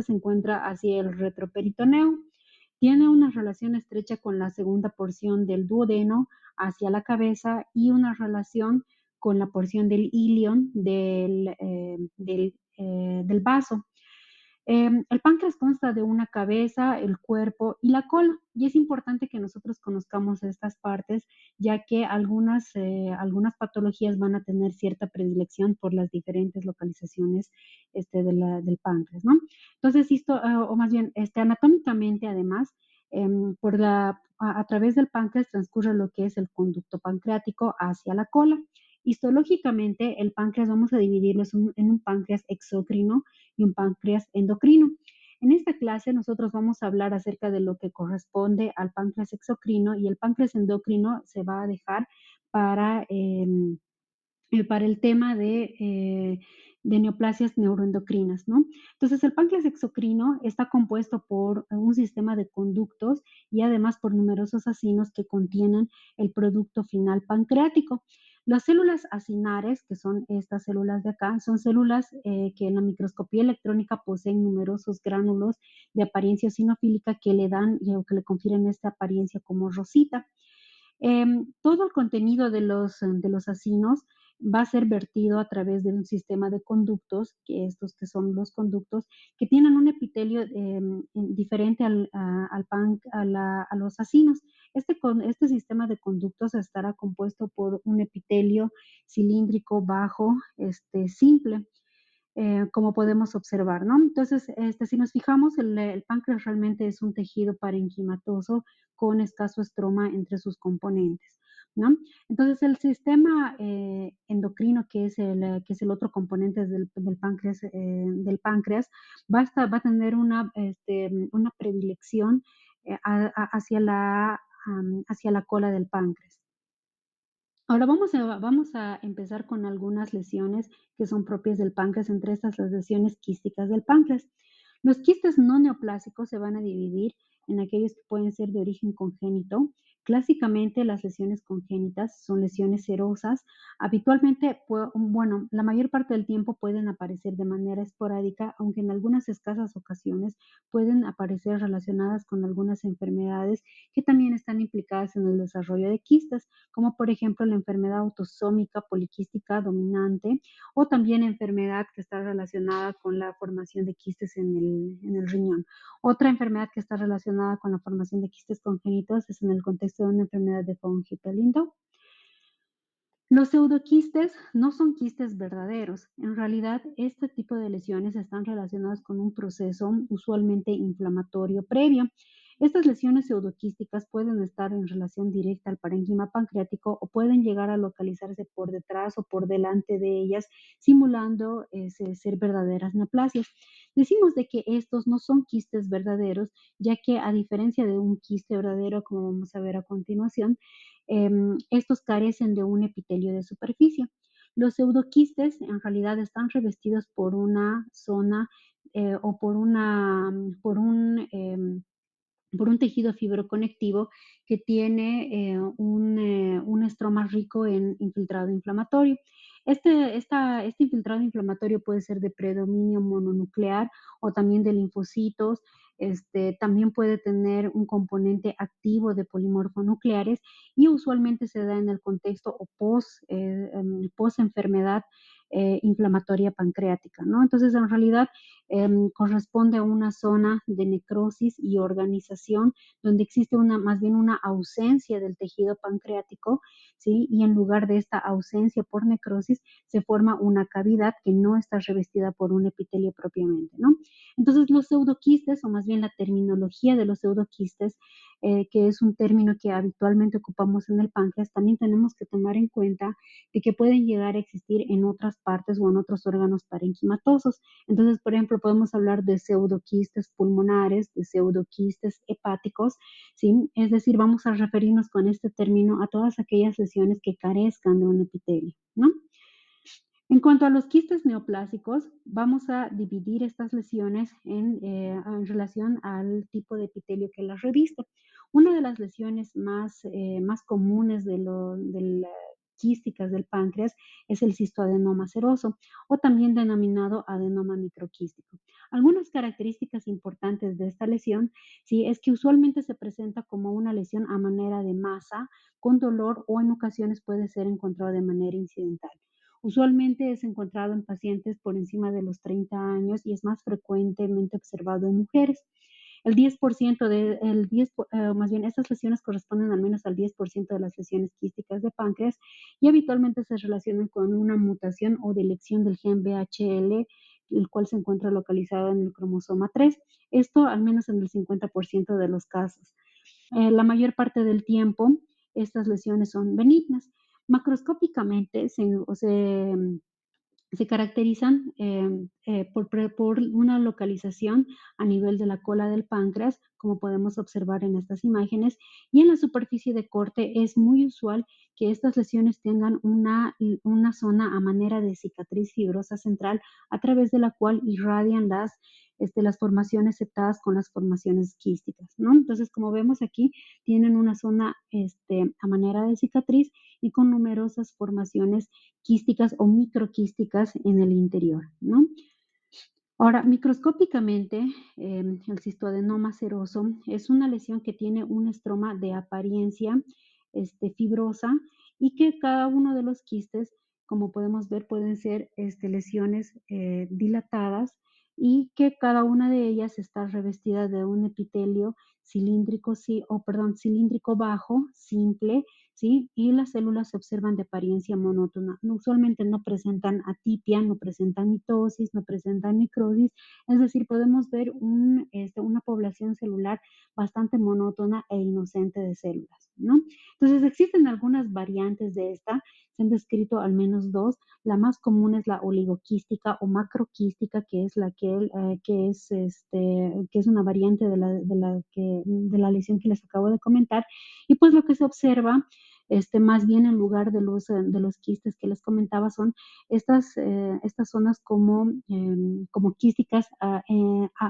se encuentra hacia el retroperitoneo. Tiene una relación estrecha con la segunda porción del duodeno hacia la cabeza y una relación con la porción del ilion del vaso. El páncreas consta de una cabeza, el cuerpo y la cola, y es importante que nosotros conozcamos estas partes, ya que algunas patologías van a tener cierta predilección por las diferentes localizaciones del páncreas, ¿no? Entonces, esto, o más bien, anatómicamente, además, a través del páncreas transcurre lo que es el conducto pancreático hacia la cola. Histológicamente, el páncreas vamos a dividirlo en un páncreas exócrino y un páncreas endocrino. En esta clase nosotros vamos a hablar acerca de lo que corresponde al páncreas exocrino y el páncreas endocrino se va a dejar para, para el tema de neoplasias neuroendocrinas, ¿no? Entonces, el páncreas exocrino está compuesto por un sistema de conductos y además por numerosos acinos que contienen el producto final pancreático. Las células acinares, que son estas células de acá, son células que en la microscopía electrónica poseen numerosos gránulos de apariencia eosinofílica que le dan o que le confieren esta apariencia como rosita. Todo el contenido de los acinos va a ser vertido a través de un sistema de conductos, que estos que son los conductos, que tienen un epitelio diferente a los acinos. Este sistema de conductos estará compuesto por un epitelio cilíndrico bajo, simple, como podemos observar, ¿no? Entonces, si nos fijamos, el páncreas realmente es un tejido parenquimatoso con escaso estroma entre sus componentes, ¿no? Entonces, el sistema endocrino, que es el otro componente del páncreas, va a tener una predilección hacia la cola del páncreas. Ahora vamos a empezar con algunas lesiones que son propias del páncreas, entre estas las lesiones quísticas del páncreas. Los quistes no neoplásicos se van a dividir en aquellos que pueden ser de origen congénito. Clásicamente, las lesiones congénitas son lesiones serosas. Habitualmente, bueno, la mayor parte del tiempo pueden aparecer de manera esporádica, aunque en algunas escasas ocasiones pueden aparecer relacionadas con algunas enfermedades que también están implicadas en el desarrollo de quistes, como por ejemplo la enfermedad autosómica poliquística dominante o también enfermedad que está relacionada con la formación de quistes en el riñón. Otra enfermedad que está relacionada con la formación de quistes congénitos es en el contexto de una enfermedad de von Hippel-Lindau. Los pseudoquistes no son quistes verdaderos. En realidad, este tipo de lesiones están relacionadas con un proceso usualmente inflamatorio previo. Estas lesiones pseudoquísticas pueden estar en relación directa al parénquima pancreático o pueden llegar a localizarse por detrás o por delante de ellas, simulando ser verdaderas neoplasias. Decimos de que estos no son quistes verdaderos, ya que a diferencia de un quiste verdadero, como vamos a ver a continuación, estos carecen de un epitelio de superficie. Los pseudoquistes en realidad están revestidos por una zona o por un tejido fibroconectivo que tiene un estroma rico en infiltrado inflamatorio. Este infiltrado inflamatorio puede ser de predominio mononuclear o también de linfocitos. También puede tener un componente activo de polimorfonucleares y usualmente se da en el contexto o post enfermedad inflamatoria pancreática, ¿no? Entonces, en realidad, corresponde a una zona de necrosis y organización donde existe más bien una ausencia del tejido pancreático, ¿sí? Y en lugar de esta ausencia por necrosis, se forma una cavidad que no está revestida por un epitelio propiamente, ¿no? Entonces, los pseudoquistes, o más bien la terminología de los pseudoquistes, que es un término que habitualmente ocupamos en el páncreas, también tenemos que tomar en cuenta de que pueden llegar a existir en otras partes o en otros órganos parenquimatosos. Entonces, por ejemplo, podemos hablar de pseudoquistes pulmonares, de pseudoquistes hepáticos, ¿sí? Es decir, vamos a referirnos con este término a todas aquellas lesiones que carezcan de un epitelio, ¿no? En cuanto a los quistes neoplásicos, vamos a dividir estas lesiones en relación al tipo de epitelio que las reviste. Una de las lesiones más comunes quísticas del páncreas es el cistoadenoma seroso o también denominado adenoma microquístico. Algunas características importantes de esta lesión, sí, es que usualmente se presenta como una lesión a manera de masa, con dolor o en ocasiones puede ser encontrado de manera incidental. Usualmente es encontrado en pacientes por encima de los 30 años y es más frecuentemente observado en mujeres. El 10% el 10, más bien, estas lesiones corresponden al menos al 10% de las lesiones quísticas de páncreas y habitualmente se relacionan con una mutación o deleción del gen VHL, el cual se encuentra localizado en el cromosoma 3. Esto al menos en el 50% de los casos. La mayor parte del tiempo, estas lesiones son benignas. Macroscópicamente se caracterizan por una localización a nivel de la cola del páncreas, como podemos observar en estas imágenes, y en la superficie de corte es muy usual que estas lesiones tengan una zona a manera de cicatriz fibrosa central a través de la cual irradian las formaciones septadas con las formaciones quísticas, ¿no? Entonces, como vemos aquí, tienen una zona a manera de cicatriz y con numerosas formaciones quísticas o microquísticas en el interior, ¿no? Ahora, microscópicamente, el cistoadenoma seroso es una lesión que tiene un estroma de apariencia fibrosa y que cada uno de los quistes, como podemos ver, pueden ser lesiones dilatadas y que cada una de ellas está revestida de un epitelio cilíndrico, sí, o perdón, cilíndrico bajo, simple, ¿sí? Y las células se observan de apariencia monótona. Usualmente no presentan atipia, no presentan mitosis, no presentan necrosis, es decir, podemos ver una población celular bastante monótona e inocente de células, ¿no? Entonces, existen algunas variantes de esta, se han descrito al menos dos. La más común es la oligoquística o macroquística, que es que es una variante de la lesión que les acabo de comentar. Y pues lo que se observa más bien en lugar de los quistes que les comentaba, son estas zonas como quísticas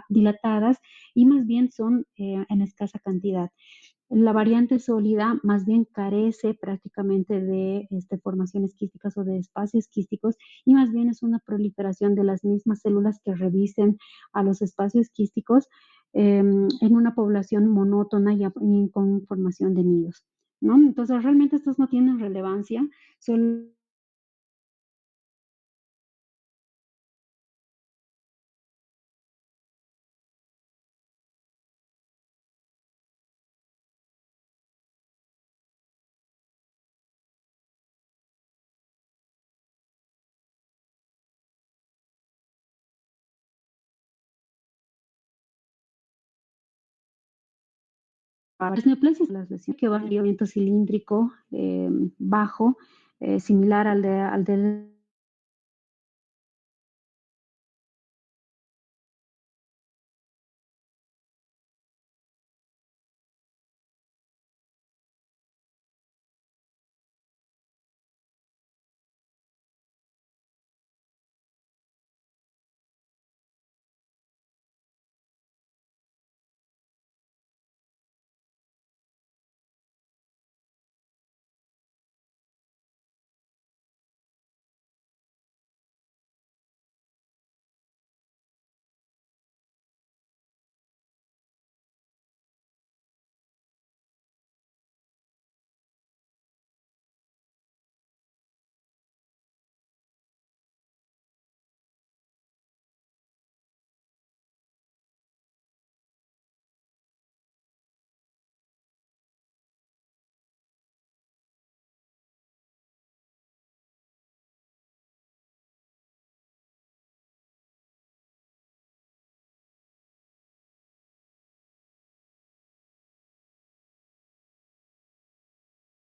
dilatadas y más bien son en escasa cantidad. La variante sólida más bien carece prácticamente de formaciones quísticas o de espacios quísticos y más bien es una proliferación de las mismas células que revisten a los espacios quísticos en una población monótona y con formación de nidos, ¿no? Entonces, realmente estos no tienen relevancia, solo las neoplasias, las lesiones que van en movimiento cilíndrico bajo, similar al del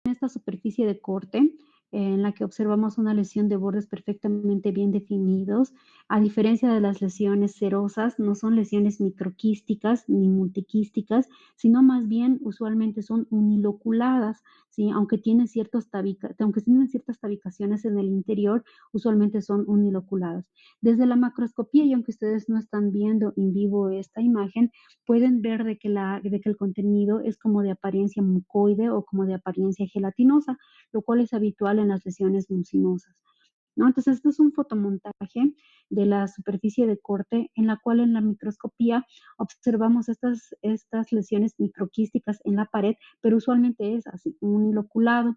en esta superficie de corte en la que observamos una lesión de bordes perfectamente bien definidos. A diferencia de las lesiones serosas, no son lesiones microquísticas ni multiquísticas, sino más bien usualmente son uniloculadas, ¿sí? Aunque tienen ciertas tabicaciones en el interior, usualmente son uniloculadas. Desde la macroscopía, y aunque ustedes no están viendo en vivo esta imagen, pueden ver de que el contenido es como de apariencia mucoide o como de apariencia gelatinosa, lo cual es habitual en las lesiones mucinosas, ¿no? Entonces, esto es un fotomontaje de la superficie de corte en la cual en la microscopía observamos estas lesiones microquísticas en la pared, pero usualmente es así, un hilo oculado.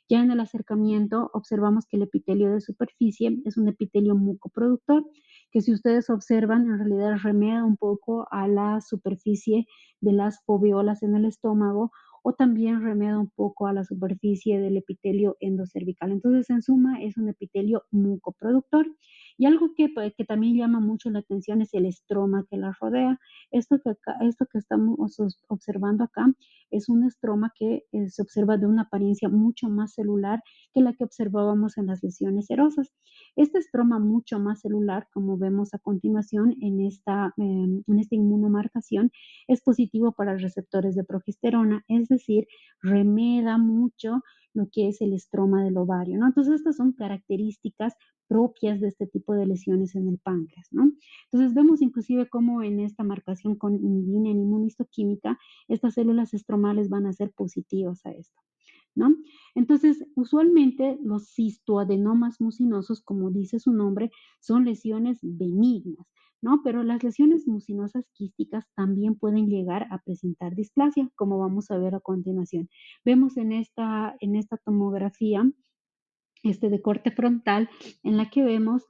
Ya en el acercamiento observamos que el epitelio de superficie es un epitelio mucoproductor, que si ustedes observan, en realidad remeda un poco a la superficie de las foveolas en el estómago o también remeda un poco a la superficie del epitelio endocervical. Entonces, en suma, es un epitelio mucoproductor. Y algo que, pues, que también llama mucho la atención es el estroma que la rodea. Esto que estamos observando acá es un estroma que se observa de una apariencia mucho más celular que la que observábamos en las lesiones serosas. Este estroma mucho más celular, como vemos a continuación en esta inmunomarcación, es positivo para receptores de progesterona, es decir, remeda mucho lo que es el estroma del ovario, ¿no? Entonces, estas son características propias de este tipo de lesiones en el páncreas, ¿no? Entonces, vemos inclusive cómo en esta marcación con inhibina en inmunistoquímica, estas células estromales van a ser positivas a esto, ¿no? Entonces, usualmente los cistoadenomas mucinosos, como dice su nombre, son lesiones benignas, ¿no? Pero las lesiones mucinosas quísticas también pueden llegar a presentar displasia, como vamos a ver a continuación. Vemos en esta tomografía de corte frontal, en la que vemos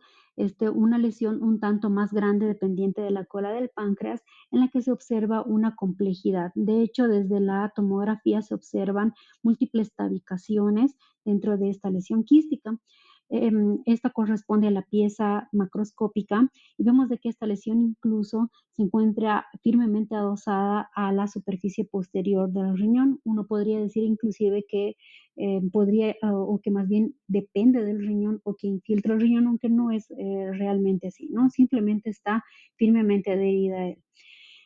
una lesión un tanto más grande dependiente de la cola del páncreas, en la que se observa una complejidad. De hecho, desde la tomografía se observan múltiples tabicaciones dentro de esta lesión quística. Esta corresponde a la pieza macroscópica y vemos de que esta lesión incluso se encuentra firmemente adosada a la superficie posterior del riñón. Uno podría decir inclusive que podría, o que más bien depende del riñón o que infiltra el riñón, aunque no es realmente así, ¿no? Simplemente está firmemente adherida a él.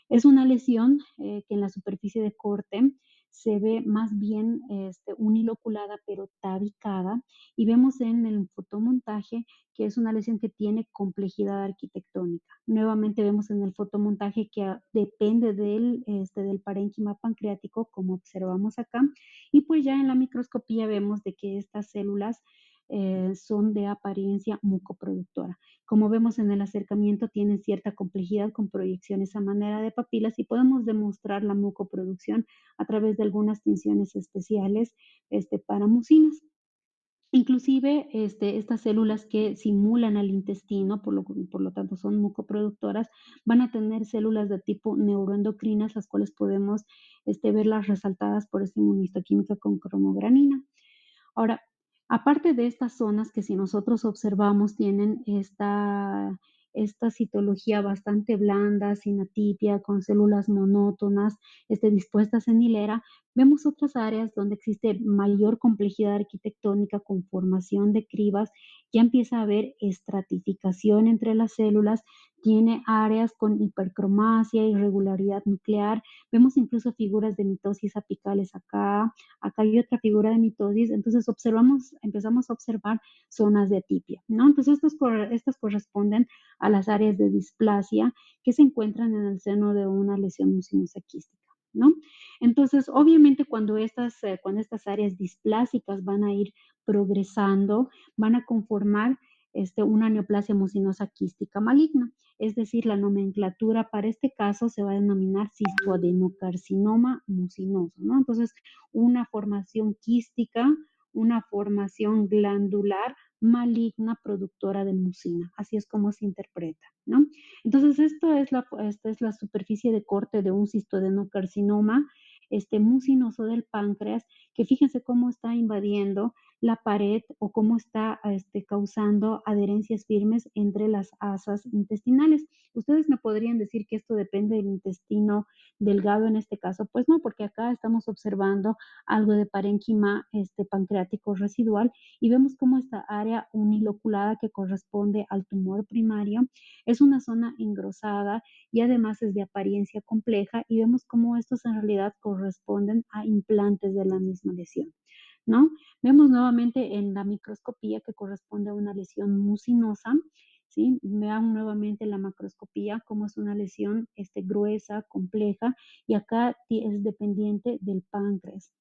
Es una lesión que en la superficie de corte se ve más bien uniloculada pero tabicada y vemos en el fotomontaje que es una lesión que tiene complejidad arquitectónica. Nuevamente vemos en el fotomontaje que depende del parénquima pancreático, como observamos acá, y pues ya en la microscopía vemos de que estas células son de apariencia mucoproductora. Como vemos en el acercamiento, tienen cierta complejidad con proyecciones a manera de papilas y podemos demostrar la mucoproducción a través de algunas tinciones especiales para mucinas. Inclusive, estas células que simulan al intestino, por lo tanto son mucoproductoras, van a tener células de tipo neuroendocrinas, las cuales podemos verlas resaltadas por esta inmunistoquímica con cromogranina. Ahora, aparte de estas zonas que si nosotros observamos tienen esta citología bastante blanda, sin atipia, con células monótonas, dispuestas en hilera, vemos otras áreas donde existe mayor complejidad arquitectónica con formación de cribas, ya empieza a haber estratificación entre las células, tiene áreas con hipercromasia, irregularidad nuclear, vemos incluso figuras de mitosis apicales acá hay otra figura de mitosis, entonces empezamos a observar zonas de atipia, ¿no? Entonces estas corresponden a las áreas de displasia que se encuentran en el seno de una lesión mucinosa quística, ¿no? Entonces, obviamente cuando estas áreas displásicas van a ir progresando, van a conformar una neoplasia mucinosa quística maligna, es decir, la nomenclatura para este caso se va a denominar cistoadenocarcinoma mucinoso, ¿no? Entonces, una formación quística, una formación glandular maligna productora de mucina. Así es como se interpreta, ¿no? Entonces, esta es la superficie de corte de un cistodenocarcinoma mucinoso del páncreas, que fíjense cómo está invadiendo la pared o cómo está causando adherencias firmes entre las asas intestinales. Ustedes me podrían decir que esto depende del intestino delgado en este caso. Pues no, porque acá estamos observando algo de parénquima pancreático residual y vemos cómo esta área uniloculada que corresponde al tumor primario es una zona engrosada y además es de apariencia compleja y vemos cómo estos en realidad corresponden a implantes de la misma lesión, ¿no? Vemos nuevamente en la microscopía que corresponde a una lesión mucinosa, ¿sí? Vean nuevamente la macroscopía cómo es una lesión gruesa, compleja, y acá es dependiente del páncreas.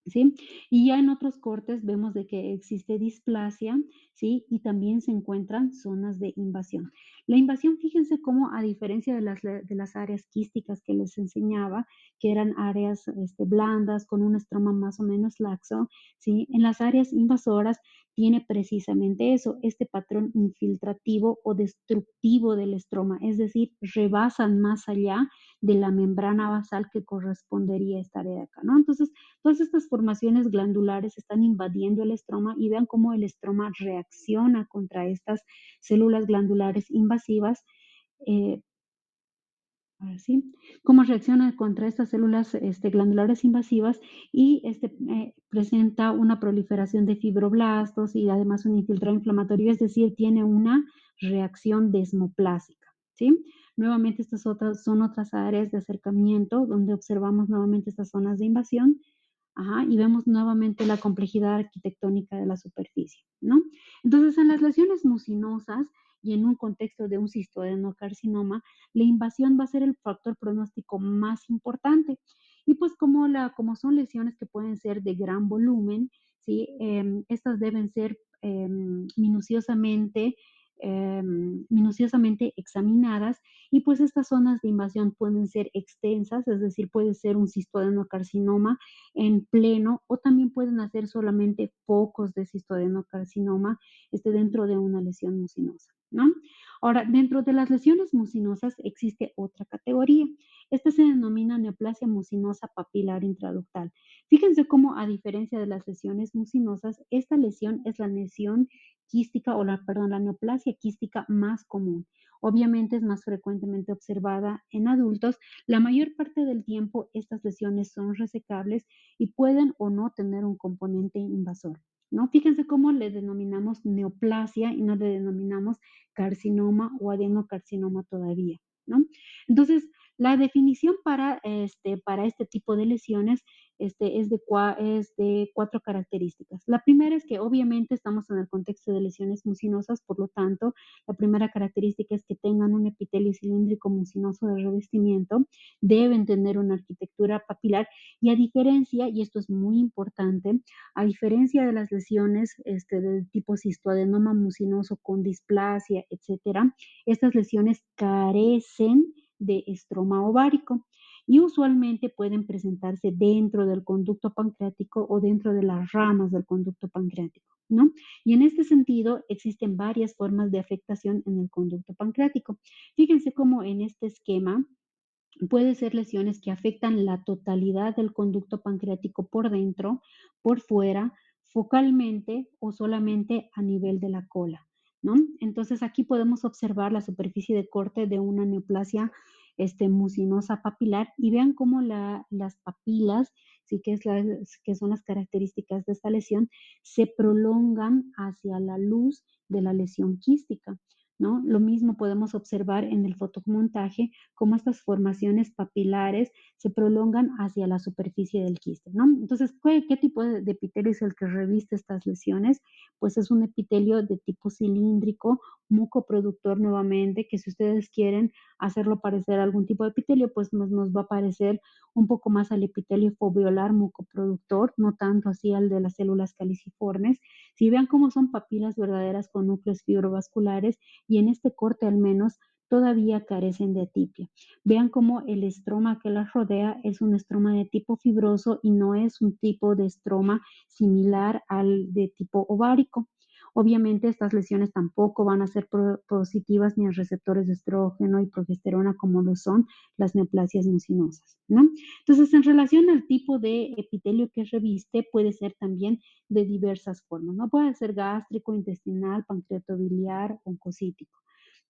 ¿sí? Y ya en otros cortes vemos de que existe displasia, ¿sí? Y también se encuentran zonas de invasión. La invasión, fíjense cómo a diferencia de las áreas quísticas que les enseñaba, que eran áreas blandas con un estroma más o menos laxo, ¿sí? En las áreas invasoras tiene precisamente eso, este patrón infiltrativo o destructivo del estroma, es decir, rebasan más allá de la membrana basal que correspondería a esta área de acá, ¿no? Entonces, todas estas formaciones glandulares están invadiendo el estroma y vean cómo el estroma reacciona contra estas células glandulares invasivas, eh, así, cómo reacciona contra estas células glandulares invasivas y presenta una proliferación de fibroblastos y además un infiltrado inflamatorio, es decir, tiene una reacción desmoplásica, ¿sí? Nuevamente, estas otras son otras áreas de acercamiento donde observamos nuevamente estas zonas de invasión. Ajá, y vemos nuevamente la complejidad arquitectónica de la superficie, ¿no? Entonces, en las lesiones mucinosas y en un contexto de un cistoadenocarcinoma, la invasión va a ser el factor pronóstico más importante. Y pues como son lesiones que pueden ser de gran volumen, ¿sí? Estas deben ser minuciosamente examinadas y pues estas zonas de invasión pueden ser extensas, es decir, puede ser un cistoadenocarcinoma en pleno o también pueden hacer solamente focos de cistoadenocarcinoma dentro de una lesión mucinosa, ¿no? Ahora, dentro de las lesiones mucinosas existe otra categoría. Esta se denomina neoplasia mucinosa papilar intraductal. Fíjense cómo, a diferencia de las lesiones mucinosas, esta lesión es la lesión quística la neoplasia quística más común. Obviamente es más frecuentemente observada en adultos. La mayor parte del tiempo estas lesiones son resecables y pueden o no tener un componente invasor, ¿no? Fíjense cómo le denominamos neoplasia y no le denominamos carcinoma o adenocarcinoma todavía, ¿no? Entonces, la definición para este tipo de lesiones es de cuatro características. La primera es que obviamente estamos en el contexto de lesiones mucinosas, por lo tanto, la primera característica es que tengan un epitelio cilíndrico mucinoso de revestimiento, deben tener una arquitectura papilar y a diferencia, y esto es muy importante, a diferencia de las lesiones del tipo cistoadenoma mucinoso con displasia, etcétera, estas lesiones carecen de estroma ovárico y usualmente pueden presentarse dentro del conducto pancreático o dentro de las ramas del conducto pancreático, ¿no? Y en este sentido existen varias formas de afectación en el conducto pancreático. Fíjense cómo en este esquema puede ser lesiones que afectan la totalidad del conducto pancreático por dentro, por fuera, focalmente o solamente a nivel de la cola, ¿no? Entonces aquí podemos observar la superficie de corte de una neoplasia mucinosa papilar y vean cómo las papilas, sí que son las características de esta lesión, se prolongan hacia la luz de la lesión quística, ¿no? Lo mismo podemos observar en el fotomontaje cómo estas formaciones papilares se prolongan hacia la superficie del quiste, ¿no? Entonces, ¿qué tipo de epitelio es el que reviste estas lesiones? Pues es un epitelio de tipo cilíndrico, mucoproductor nuevamente, que si ustedes quieren hacerlo parecer algún tipo de epitelio, pues nos va a parecer un poco más al epitelio foveolar mucoproductor, no tanto así al de las células caliciformes. Si vean cómo son papilas verdaderas con núcleos fibrovasculares y en este corte al menos todavía carecen de atipia. Vean cómo el estroma que las rodea es un estroma de tipo fibroso y no es un tipo de estroma similar al de tipo ovárico. Obviamente estas lesiones tampoco van a ser positivas ni a receptores de estrógeno y progesterona como lo son las neoplasias mucinosas, ¿no? Entonces, en relación al tipo de epitelio que reviste, puede ser también de diversas formas, ¿no? Puede ser gástrico, intestinal, pancreatobiliar, oncocítico,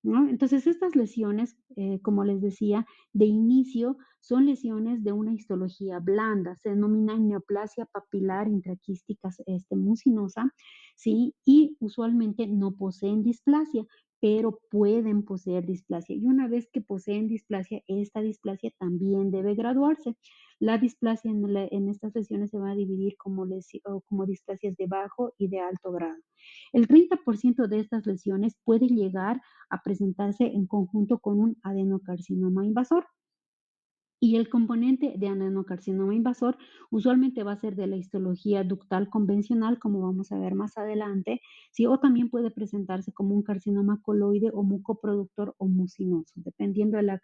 ¿no? Entonces, estas lesiones, como les decía, de inicio son lesiones de una histología blanda, se denominan neoplasia papilar intraquística mucinosa, ¿sí? Y usualmente no poseen displasia, pero pueden poseer displasia. Y una vez que poseen displasia, esta displasia también debe graduarse. La displasia en estas lesiones se va a dividir como displasias de bajo y de alto grado. El 30% de estas lesiones puede llegar a presentarse en conjunto con un adenocarcinoma invasor. Y el componente de adenocarcinoma invasor usualmente va a ser de la histología ductal convencional, como vamos a ver más adelante, ¿sí? O también puede presentarse como un carcinoma coloide o mucoproductor o mucinoso, dependiendo de la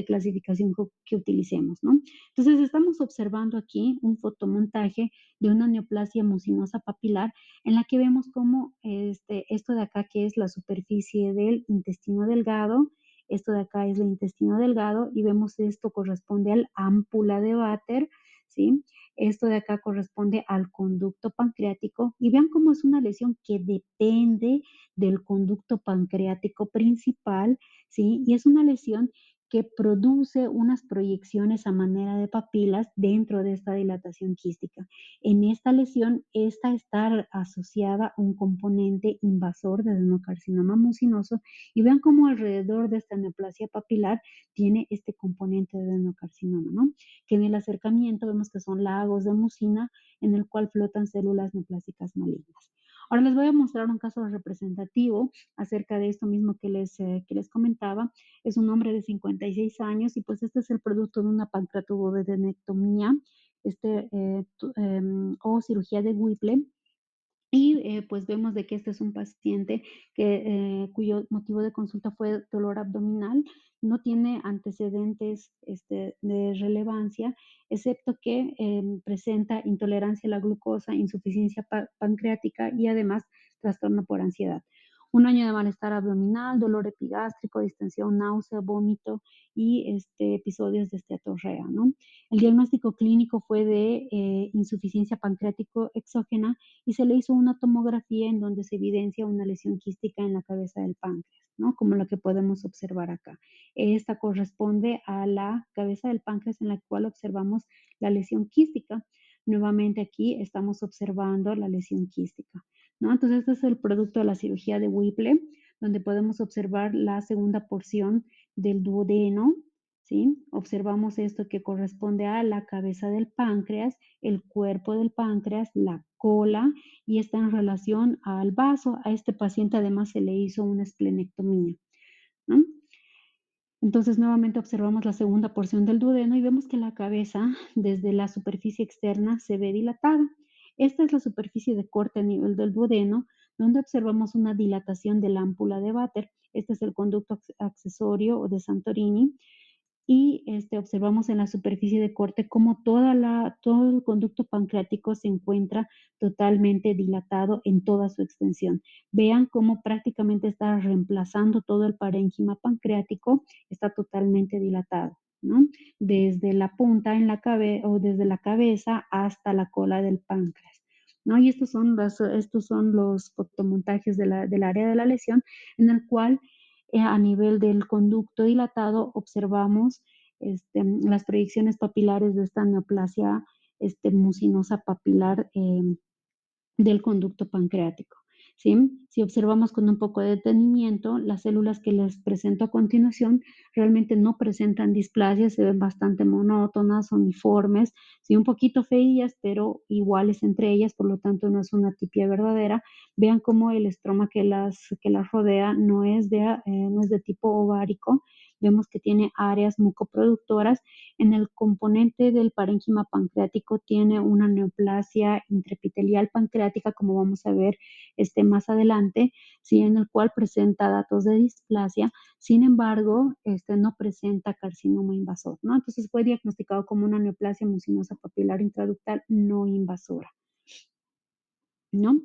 clasificación que utilicemos, ¿no? Entonces, estamos observando aquí un fotomontaje de una neoplasia mucinosa papilar en la que vemos cómo esto de acá, que es la superficie del intestino delgado, esto de acá es el intestino delgado y vemos esto corresponde al ámpula de Vater, ¿sí? Esto de acá corresponde al conducto pancreático y vean cómo es una lesión que depende del conducto pancreático principal, ¿sí? Y es una lesión que produce unas proyecciones a manera de papilas dentro de esta dilatación quística. En esta lesión, esta está asociada a un componente invasor de adenocarcinoma mucinoso y vean cómo alrededor de esta neoplasia papilar tiene este componente de adenocarcinoma, ¿no? Que en el acercamiento vemos que son lagos de mucina en el cual flotan células neoplásicas malignas. Ahora les voy a mostrar un caso representativo acerca de esto mismo que les comentaba. Es un hombre de 56 años y pues este es el producto de una pancreatubodenectomía o cirugía de Whipple y pues vemos de que este es un paciente cuyo motivo de consulta fue dolor abdominal, no tiene antecedentes de relevancia, excepto que presenta intolerancia a la glucosa, insuficiencia pancreática y además trastorno por ansiedad. Un año de malestar abdominal, dolor epigástrico, distensión, náusea, vómito y episodios de esteatorrea, ¿no? El diagnóstico clínico fue de insuficiencia pancreático exógena y se le hizo una tomografía en donde se evidencia una lesión quística en la cabeza del páncreas, ¿no? Como lo que podemos observar acá. Esta corresponde a la cabeza del páncreas en la cual observamos la lesión quística. Nuevamente aquí estamos observando la lesión quística, ¿no? Entonces, este es el producto de la cirugía de Whipple, donde podemos observar la segunda porción del duodeno, ¿sí? Observamos esto que corresponde a la cabeza del páncreas, el cuerpo del páncreas, la cola y está en relación al vaso. A este paciente además se le hizo una esplenectomía, ¿no? Entonces, nuevamente observamos la segunda porción del duodeno y vemos que la cabeza, desde la superficie externa, se ve dilatada. Esta es la superficie de corte a nivel del duodeno, donde observamos una dilatación del ámpula de Vater. Este es el conducto accesorio o de Santorini y observamos en la superficie de corte cómo todo el conducto pancreático se encuentra totalmente dilatado en toda su extensión. Vean cómo prácticamente está reemplazando todo el parénquima pancreático, está totalmente dilatado, ¿no? Desde la punta o desde la cabeza hasta la cola del páncreas, ¿no? Y estos son los fotomontajes del área de la lesión, en el cual a nivel del conducto dilatado observamos las proyecciones papilares de esta neoplasia mucinosa papilar del conducto pancreático, ¿sí? Si observamos con un poco de detenimiento, las células que les presento a continuación realmente no presentan displasia, se ven bastante monótonas, uniformes, sí, un poquito feillas, pero iguales entre ellas, por lo tanto no es una tipia verdadera. Vean cómo el estroma que las rodea no es de tipo ovárico, vemos que tiene áreas mucoproductoras. En el componente del parénquima pancreático tiene una neoplasia intraepitelial pancreática, como vamos a ver más adelante, ¿sí? En el cual presenta datos de displasia, sin embargo, no presenta carcinoma invasor, ¿no? Entonces fue diagnosticado como una neoplasia mucinosa papilar intraductal no invasora, ¿no?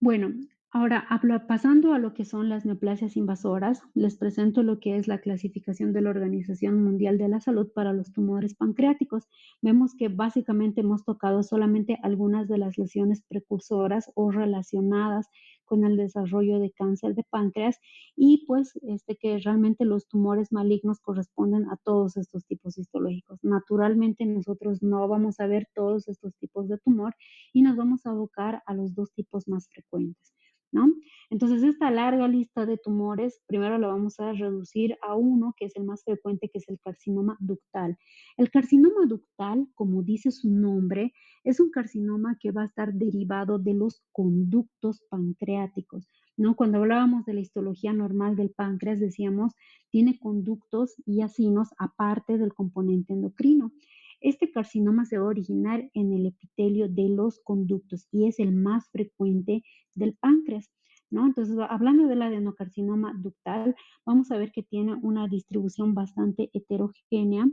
Bueno, ahora pasando a lo que son las neoplasias invasoras, les presento lo que es la clasificación de la Organización Mundial de la Salud para los tumores pancreáticos. Vemos que básicamente hemos tocado solamente algunas de las lesiones precursoras o relacionadas con el desarrollo de cáncer de páncreas y pues que realmente los tumores malignos corresponden a todos estos tipos histológicos. Naturalmente nosotros no vamos a ver todos estos tipos de tumor y nos vamos a abocar a los dos tipos más frecuentes, ¿no? Entonces, esta larga lista de tumores, primero la vamos a reducir a uno que es el más frecuente, que es el carcinoma ductal. El carcinoma ductal, como dice su nombre, es un carcinoma que va a estar derivado de los conductos pancreáticos. ¿no? Cuando hablábamos de la histología normal del páncreas, decíamos, tiene conductos y acinos aparte del componente endocrino. Este carcinoma se va a originar en el epitelio de los conductos y es el más frecuente del páncreas, ¿no? Entonces, hablando del adenocarcinoma ductal, vamos a ver que tiene una distribución bastante heterogénea,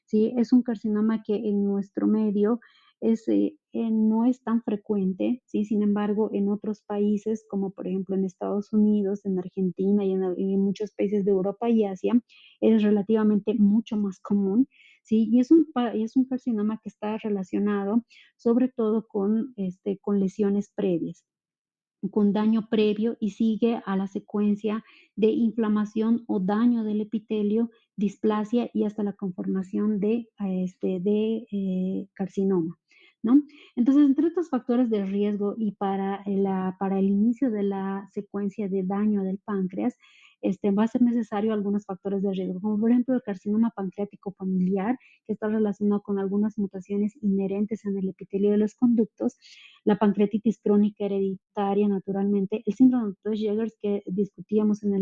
¿sí? Es un carcinoma que en nuestro medio no es tan frecuente, ¿sí? Sin embargo, en otros países, como por ejemplo en Estados Unidos, en Argentina y en muchos países de Europa y Asia, es relativamente mucho más común, ¿sí? Y es un carcinoma que está relacionado sobre todo con lesiones previas, con daño previo y sigue a la secuencia de inflamación o daño del epitelio, displasia y hasta la conformación de carcinoma, ¿no? Entonces, entre estos factores de riesgo y para el inicio de la secuencia de daño del páncreas, va a ser necesario algunos factores de riesgo, como por ejemplo el carcinoma pancreático familiar, que está relacionado con algunas mutaciones inherentes en el epitelio de los conductos, la pancreatitis crónica hereditaria, naturalmente, el síndrome de Peutz-Jeghers que discutíamos en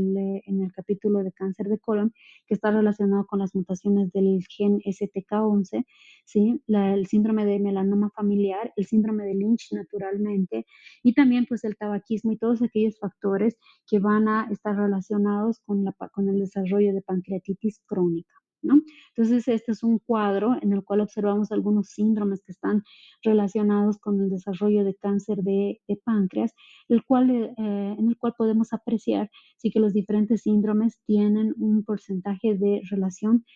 el capítulo de cáncer de colon, que está relacionado con las mutaciones del gen STK11, ¿sí? El síndrome de melanoma familiar, el síndrome de Lynch, naturalmente, y también pues el tabaquismo y todos aquellos factores que van a estar relacionados con el desarrollo de pancreatitis crónica, ¿no? Entonces, este es un cuadro en el cual observamos algunos síndromes que están relacionados con el desarrollo de cáncer de páncreas, en el cual podemos apreciar sí que los diferentes síndromes tienen un porcentaje de relación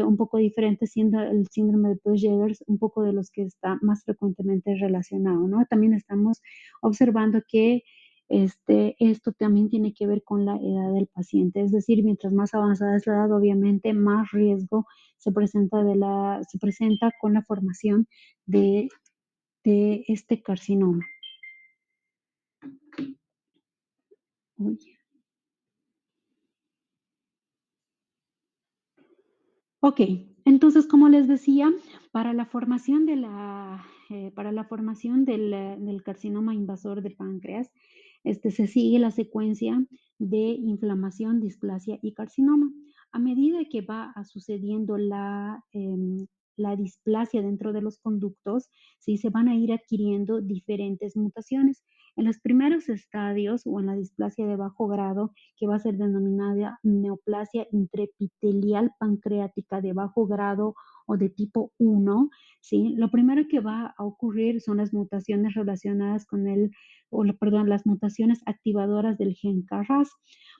un poco diferente, siendo el síndrome de Peutz-Jeghers un poco de los que está más frecuentemente relacionado, ¿no? También estamos observando que esto también tiene que ver con la edad del paciente, es decir, mientras más avanzada es la edad, obviamente más riesgo se presenta con la formación de este carcinoma. Uy. Ok, entonces, como les decía, para la formación del carcinoma invasor del páncreas, se sigue la secuencia de inflamación, displasia y carcinoma. A medida que sucediendo la displasia dentro de los conductos, sí, se van a ir adquiriendo diferentes mutaciones. En los primeros estadios o en la displasia de bajo grado, que va a ser denominada neoplasia intraepitelial pancreática de bajo grado o de tipo 1, ¿sí? Lo primero que va a ocurrir son las mutaciones relacionadas perdón, las mutaciones activadoras del gen KRAS.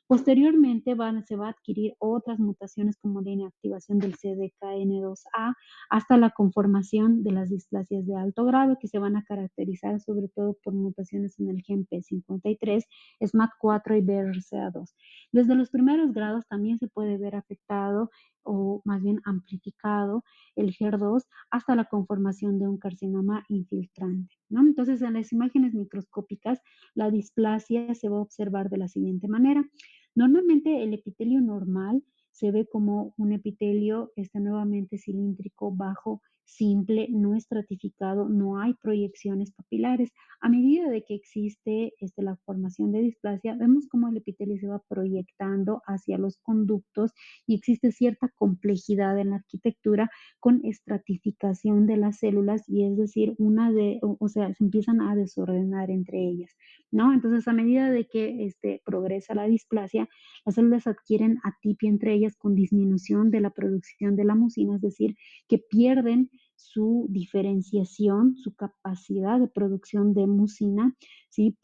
Posteriormente se va a adquirir otras mutaciones como la inactivación del CDKN2A hasta la conformación de las displasias de alto grado, que se van a caracterizar sobre todo por mutaciones en el gen P53, SMAD4 y BRCA2. Desde los primeros grados también se puede ver afectado o más bien amplificado el HER2 hasta la conformación de un carcinoma infiltrante, ¿no? Entonces, en las imágenes microscópicas, la displasia se va a observar de la siguiente manera. Normalmente el epitelio normal se ve como un epitelio nuevamente cilíndrico, bajo, simple, no estratificado, no hay proyecciones papilares. A medida de que existe la formación de displasia, vemos cómo el epitelio se va proyectando hacia los conductos y existe cierta complejidad en la arquitectura con estratificación de las células y es decir, o sea, se empiezan a desordenar entre ellas, ¿no? Entonces, a medida de que progresa la displasia, las células adquieren atipia entre ellas con disminución de la producción de la mucina, es decir, que pierden su diferenciación, su capacidad de producción de mucina, ¿sí?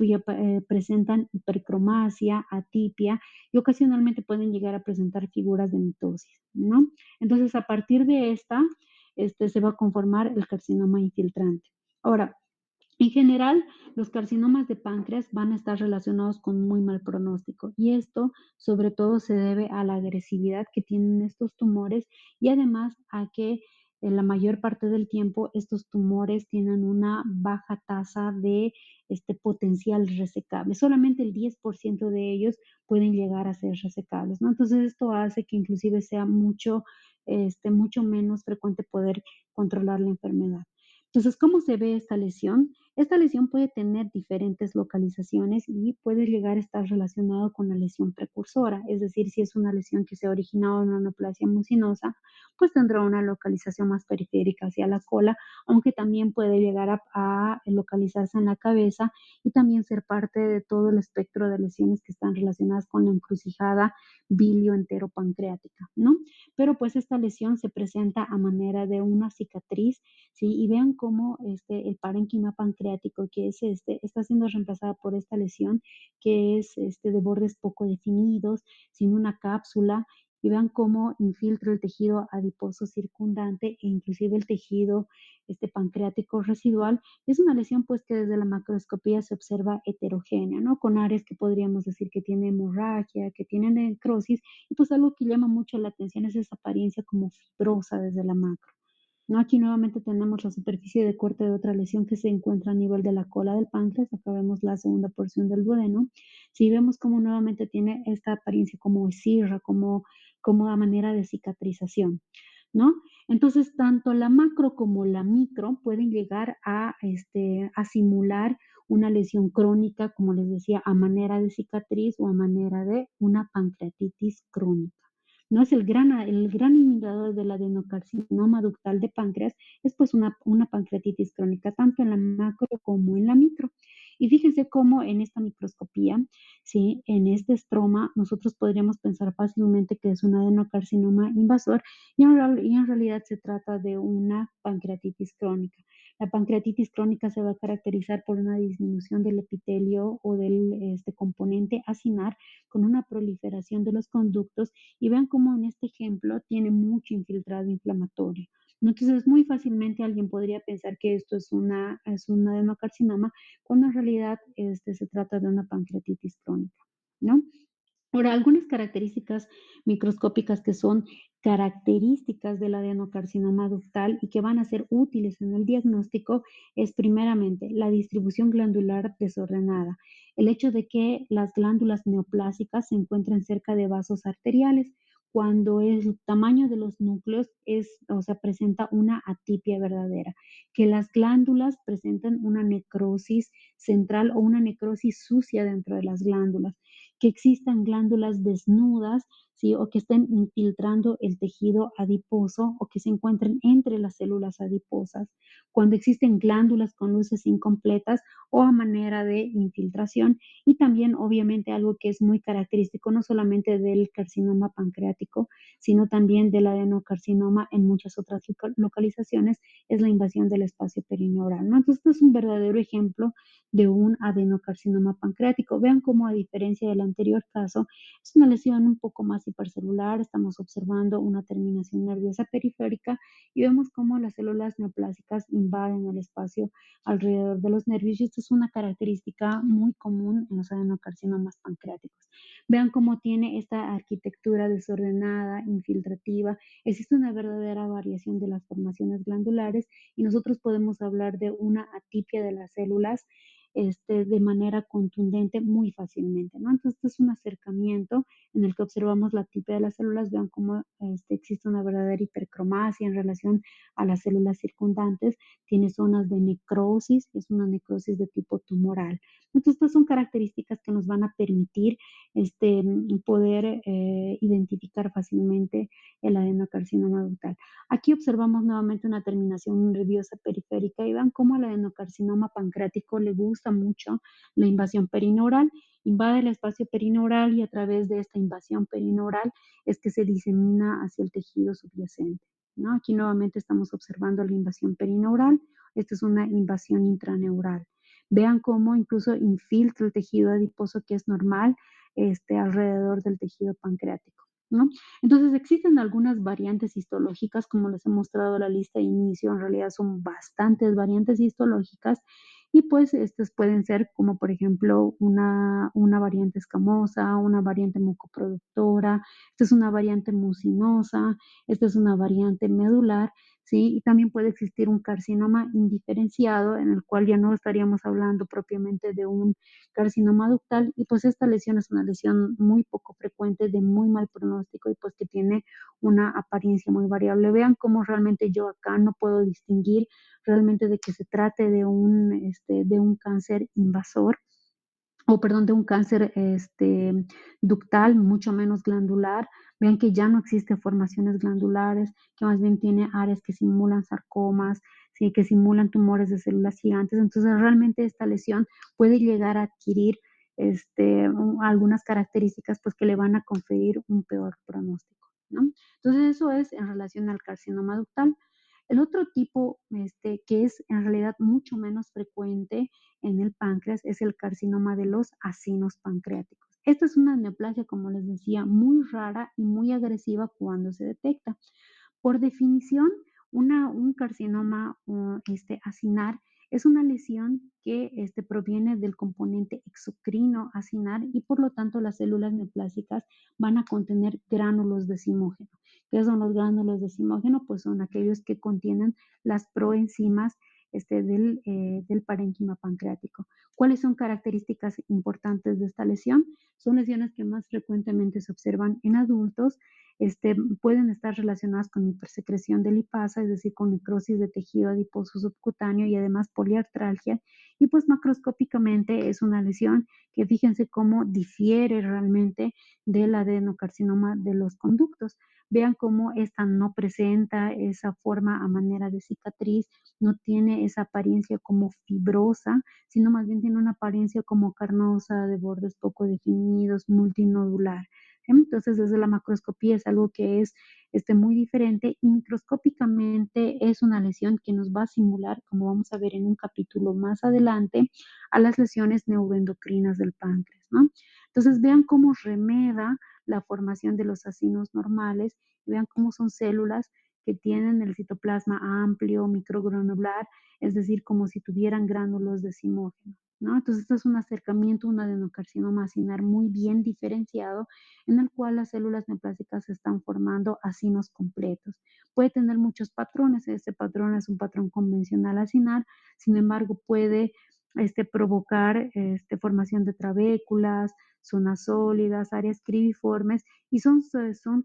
Presentan hipercromasia, atipia y ocasionalmente pueden llegar a presentar figuras de mitosis, ¿no? Entonces, a partir de esta, se va a conformar el carcinoma infiltrante. Ahora, en general, los carcinomas de páncreas van a estar relacionados con muy mal pronóstico y esto sobre todo se debe a la agresividad que tienen estos tumores y además a que en la mayor parte del tiempo estos tumores tienen una baja tasa de potencial resecable. Solamente el 10% de ellos pueden llegar a ser resecables, ¿no? Entonces esto hace que inclusive sea mucho menos frecuente poder controlar la enfermedad. Entonces, ¿cómo se ve esta lesión? Esta lesión puede tener diferentes localizaciones y puede llegar a estar relacionado con la lesión precursora, es decir, si es una lesión que se ha originado en una neoplasia mucinosa, pues tendrá una localización más periférica hacia la cola, aunque también puede llegar a localizarse en la cabeza y también ser parte de todo el espectro de lesiones que están relacionadas con la encrucijada bilioenteropancreática, ¿no? Pero pues esta lesión se presenta a manera de una cicatriz, ¿sí? Y vean cómo el parénquima pancreático, que es está siendo reemplazada por esta lesión, que es de bordes poco definidos, sin una cápsula, y vean cómo infiltra el tejido adiposo circundante e inclusive el tejido pancreático residual. Es una lesión pues que desde la macroscopía se observa heterogénea, ¿no? Con áreas que podríamos decir que tiene hemorragia, que tiene necrosis, y pues algo que llama mucho la atención es esa apariencia como fibrosa desde la macro, ¿no? Aquí nuevamente tenemos la superficie de corte de otra lesión que se encuentra a nivel de la cola del páncreas. Acá vemos la segunda porción del duodeno. Si vemos cómo nuevamente tiene esta apariencia como esirra, como a manera de cicatrización, ¿no? Entonces, tanto la macro como la micro pueden llegar a simular una lesión crónica, como les decía, a manera de cicatriz o a manera de una pancreatitis crónica. No es el gran indicador del adenocarcinoma ductal de páncreas, es pues una pancreatitis crónica, tanto en la macro como en la micro. Y fíjense cómo en esta microscopía, ¿sí? En este estroma, nosotros podríamos pensar fácilmente que es un adenocarcinoma invasor y en realidad se trata de una pancreatitis crónica. La pancreatitis crónica se va a caracterizar por una disminución del epitelio o del componente acinar con una proliferación de los conductos y vean cómo en este ejemplo tiene mucho infiltrado inflamatorio, ¿no? Entonces, muy fácilmente alguien podría pensar que esto es un adenocarcinoma, cuando en realidad se trata de una pancreatitis crónica, ¿no? Ahora, algunas características microscópicas que son características del adenocarcinoma ductal y que van a ser útiles en el diagnóstico es primeramente la distribución glandular desordenada, el hecho de que las glándulas neoplásicas se encuentren cerca de vasos arteriales, cuando el tamaño de los núcleos o sea, presenta una atipia verdadera, que las glándulas presentan una necrosis central o una necrosis sucia dentro de las glándulas, que existan glándulas desnudas, ¿sí? O que estén infiltrando el tejido adiposo o que se encuentren entre las células adiposas. Cuando existen glándulas con luces incompletas o a manera de infiltración. Y también, obviamente, algo que es muy característico no solamente del carcinoma pancreático, sino también del adenocarcinoma en muchas otras localizaciones, es la invasión del espacio perineural, ¿no? Entonces, esto es un verdadero ejemplo de un adenocarcinoma pancreático. Vean cómo, a diferencia del anterior caso, es una lesión un poco más hipercelular. Estamos observando una terminación nerviosa periférica y vemos cómo las células neoplásicas invaden el espacio alrededor de los nervios. Y esto es una característica muy común en los adenocarcinomas pancreáticos. Vean cómo tiene esta arquitectura desordenada, infiltrativa. Existe una verdadera variación de las formaciones glandulares y nosotros podemos hablar de una atipia de las células de manera contundente muy fácilmente, ¿no? Entonces, este es un acercamiento en el que observamos la tipia de las células, vean cómo existe una verdadera hipercromasia en relación a las células circundantes, tiene zonas de necrosis, es una necrosis de tipo tumoral. Entonces, estas son características que nos van a permitir poder identificar fácilmente el adenocarcinoma ductal. Aquí observamos nuevamente una terminación nerviosa periférica y vean cómo al adenocarcinoma pancreático le gusta mucho la invasión perineural, invade el espacio perineural y a través de esta invasión perineural es que se disemina hacia el tejido subyacente, ¿no? Aquí nuevamente estamos observando la invasión perineural, esta es una invasión intraneural. Vean cómo incluso infiltra el tejido adiposo, que es normal, alrededor del tejido pancreático, ¿no? Entonces, existen algunas variantes histológicas, como les he mostrado la lista de inicio, en realidad son bastantes variantes histológicas y pues estas pueden ser como por ejemplo una variante escamosa, una variante mucoproductora, esta es una variante mucinosa, esta es una variante medular, ¿sí? Y también puede existir un carcinoma indiferenciado, en el cual ya no estaríamos hablando propiamente de un carcinoma ductal, y pues esta lesión es una lesión muy poco frecuente, de muy mal pronóstico y pues que tiene una apariencia muy variable. Vean cómo realmente yo acá no puedo distinguir realmente de que se trate de un cáncer invasor, o perdón, de un cáncer, ductal, mucho menos glandular. Vean que ya no existen formaciones glandulares, que más bien tiene áreas que simulan sarcomas, sí, que simulan tumores de células gigantes. Entonces, realmente esta lesión puede llegar a adquirir, algunas características, pues, que le van a conferir un peor pronóstico, ¿no? Entonces, eso es en relación al carcinoma ductal. El otro tipo, que es en realidad mucho menos frecuente en el páncreas, es el carcinoma de los acinos pancreáticos. Esta es una neoplasia, como les decía, muy rara y muy agresiva cuando se detecta. Por definición, un carcinoma acinar es una lesión que proviene del componente exocrino acinar, y por lo tanto las células neoplásicas van a contener gránulos de simógeno. ¿Qué son los gránulos de simógeno? Pues son aquellos que contienen las proenzimas del parénquima pancreático. ¿Cuáles son características importantes de esta lesión? Son lesiones que más frecuentemente se observan en adultos, pueden estar relacionadas con hipersecreción de lipasa, es decir, con necrosis de tejido adiposo subcutáneo y además poliartralgia. Y pues macroscópicamente es una lesión que fíjense cómo difiere realmente del adenocarcinoma de los conductos. Vean cómo esta no presenta esa forma a manera de cicatriz, no tiene esa apariencia como fibrosa, sino más bien tiene una apariencia como carnosa, de bordes poco definidos, multinodular. Entonces, desde la macroscopía es algo que es muy diferente, y microscópicamente es una lesión que nos va a simular, como vamos a ver en un capítulo más adelante, a las lesiones neuroendocrinas del páncreas, ¿no? Entonces, vean cómo remeda la formación de los acinos normales, vean cómo son células que tienen el citoplasma amplio, microgranular, es decir, como si tuvieran gránulos de simógeno, ¿no? Entonces, esto es un acercamiento, un adenocarcinoma acinar muy bien diferenciado, en el cual las células neoplásicas se están formando acinos completos. Puede tener muchos patrones, este patrón es un patrón convencional acinar, sin embargo, puede provocar formación de trabéculas, zonas sólidas, áreas cribiformes, y son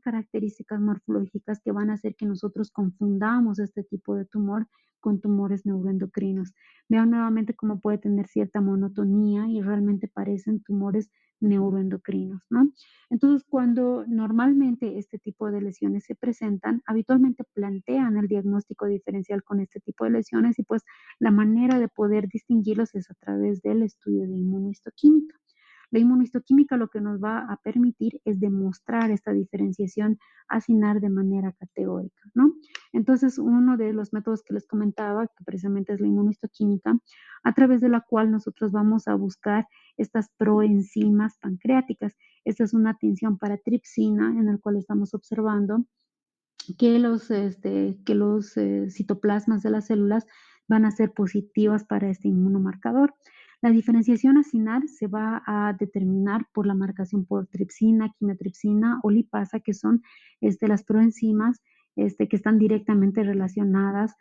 características morfológicas que van a hacer que nosotros confundamos este tipo de tumor con tumores neuroendocrinos. Vean nuevamente cómo puede tener cierta monotonía y realmente parecen tumores neuroendocrinos, ¿no? Entonces, cuando normalmente este tipo de lesiones se presentan, habitualmente plantean el diagnóstico diferencial con este tipo de lesiones, y pues la manera de poder distinguirlos es a través del estudio de inmunohistoquímica. La inmunohistoquímica lo que nos va a permitir es demostrar esta diferenciación acinar de manera categórica, ¿no? Entonces, uno de los métodos que les comentaba, que precisamente es la inmunohistoquímica, a través de la cual nosotros vamos a buscar estas proenzimas pancreáticas. Esta es una tinción para tripsina, en el cual estamos observando que los citoplasmas de las células van a ser positivas para este inmunomarcador. La diferenciación acinar se va a determinar por la marcación por tripsina, quimiotripsina o lipasa, que son las proenzimas que están directamente relacionadas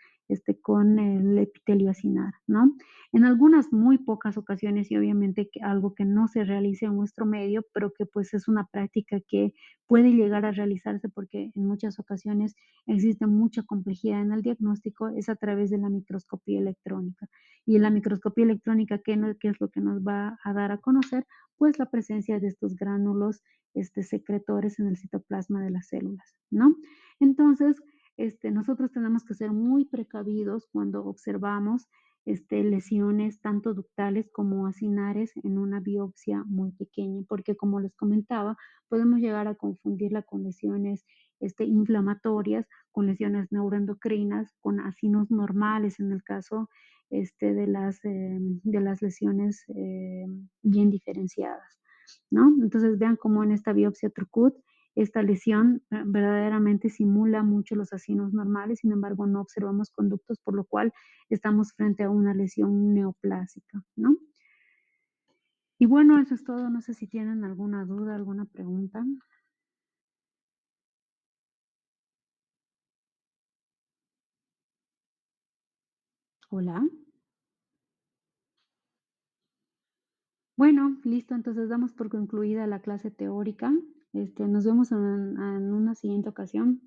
con el epitelio acinar, ¿no? En algunas muy pocas ocasiones, y obviamente algo que no se realiza en nuestro medio, pero que pues es una práctica que puede llegar a realizarse porque en muchas ocasiones existe mucha complejidad en el diagnóstico, es a través de la microscopía electrónica. Y en la microscopía electrónica, ¿qué es lo que nos va a dar a conocer? Pues la presencia de estos gránulos secretores en el citoplasma de las células, ¿no? Entonces, nosotros tenemos que ser muy precavidos cuando observamos lesiones tanto ductales como acinares en una biopsia muy pequeña, porque como les comentaba, podemos llegar a confundirla con lesiones inflamatorias, con lesiones neuroendocrinas, con acinos normales en el caso de las lesiones bien diferenciadas, ¿no? Entonces vean cómo en esta biopsia Trucut esta lesión verdaderamente simula mucho los acinos normales, sin embargo no observamos conductos, por lo cual estamos frente a una lesión neoplásica, ¿no? Y bueno, eso es todo. No sé si tienen alguna duda, alguna pregunta. Hola. Bueno, listo, entonces damos por concluida la clase teórica. Nos vemos en una siguiente ocasión.